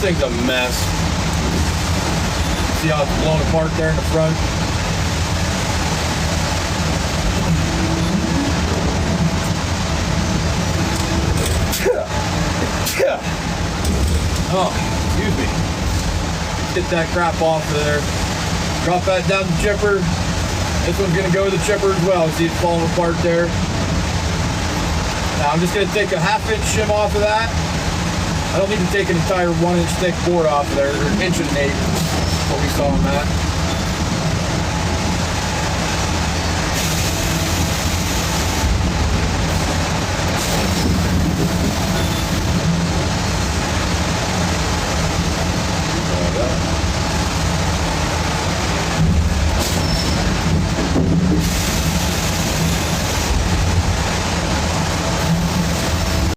thing's a mess. See how it's blown apart there in the front? Oh, excuse me. Get that crap off of there. Drop that down the chipper. This one's gonna go to the chipper as well. See it's falling apart there. Now I'm just gonna take a 1/2 inch shim off of that. I don't need to take an entire 1 inch thick board off of there, or 1 1/8 inch, what we saw on that.